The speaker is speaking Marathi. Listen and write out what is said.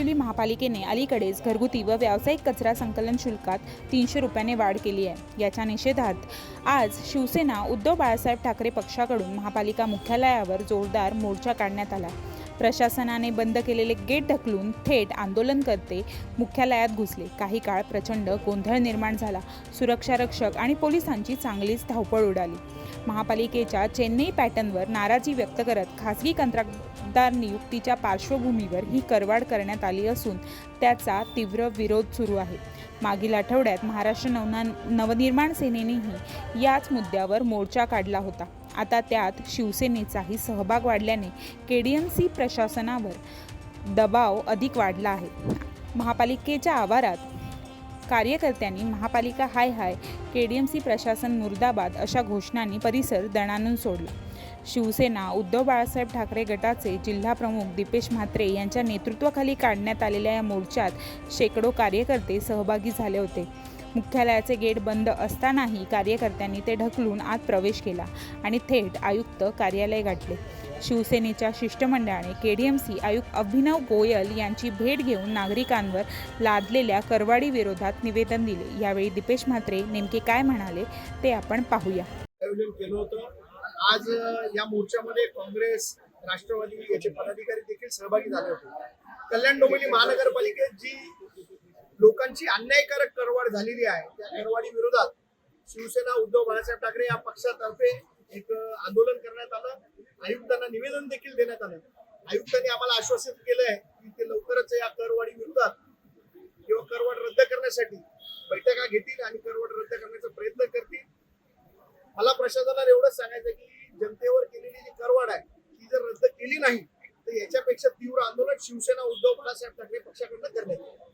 डोंबिवली महापालिकेने अलीकडेच घरगुती व व्यावसायिक कचरा संकलन शुल्कात 300 रुपयाने वाढ केली आहे। याच्या निषेधार्थ आज शिवसेना उद्धव बाळासाहेब ठाकरे पक्षाकडून महापालिका मुख्यालयावर जोरदार मोर्चा काढण्यात आला। प्रशासनाने बंद केलेले गेट ढकलून थेट आंदोलनकर्ते मुख्यालयात घुसले। काही काळ प्रचंड गोंधळ निर्माण झाला। सुरक्षा रक्षक आणि पोलिसांची चांगलीच धावपळ उडाली। महापालिकेच्या चेन्नई पॅटर्नवर नाराजी व्यक्त करत खासगी कंत्राटदार नियुक्तीच्या पार्श्वभूमीवर ही करवाढ करण्यात आली असून त्याचा तीव्र विरोध सुरू आहे। मागील आठवड्यात महाराष्ट्र नवनिर्माण सेनेनेही याच मुद्द्यावर मोर्चा काढला होता। आता त्यात शिवसेनेचाही सहभाग वाढल्याने केडीएमसी प्रशासनावर दबाव अधिक वाढला आहे। महापालिकेच्या आवारात कार्यकर्त्यांनी महापालिका हाय हाय, केडीएमसी प्रशासन मुर्दाबाद अशा घोषणांनी परिसर दणाणून सोडला। शिवसेना उद्धव बाळासाहेब ठाकरे गटाचे जिल्हा प्रमुख दीपेश म्हात्रे यांच्या नेतृत्वाखाली काढण्यात आलेल्या या मोर्चात शेकडो कार्यकर्ते सहभागी झाले होते। मुख्यालयाचे गेट बंद असतानाही कार्यकर्त्यांनी ते ढकलून आत प्रवेश केला आणि थेट आयुक्त कार्यालय गाठले। शिवसेनेच्या शिष्टमंडळाने केडीएमसी आयुक्त अभिनव गोयल यांची भेट घेऊन नागरिकांवर लादलेल्या करवाढी विरोधात निवेदन दिले। यावेळी दीपेश म्हात्रे नेमके काय म्हणाले ते आपण पाहूया। आयोजन केलं होतं। आज या मोर्चामध्ये काँग्रेस, राष्ट्रवादी याचे पदाधिकारी देखील सहभागी झाले होते। कल्याण डोंबिवली महानगरपालिकेत जी लोकांची अन्यायकारक करवाढ झालेली आहे, त्या करवाढी विरोधात शिवसेना उद्धव बाळासाहेब ठाकरे या पक्षातर्फे एक आंदोलन करण्यात आलं। आयुक्तांना निवेदन देखील देण्यात आलं। आयुक्तांनी आम्हाला आश्वासित केलंय की ते लवकरच या करवाढी विरोधात किंवा करवाढ रद्द करण्यासाठी बैठका घेतील आणि करवाढ रद्द करण्याचा प्रयत्न करतील। मला प्रशासनाला एवढंच सांगायचं की जनतेवर केलेली जी करवाढ आहे ती जर रद्द केली नाही तर याच्यापेक्षा तीव्र आंदोलन शिवसेना उद्धव बाळासाहेब ठाकरे पक्षाकडून करण्यात येईल।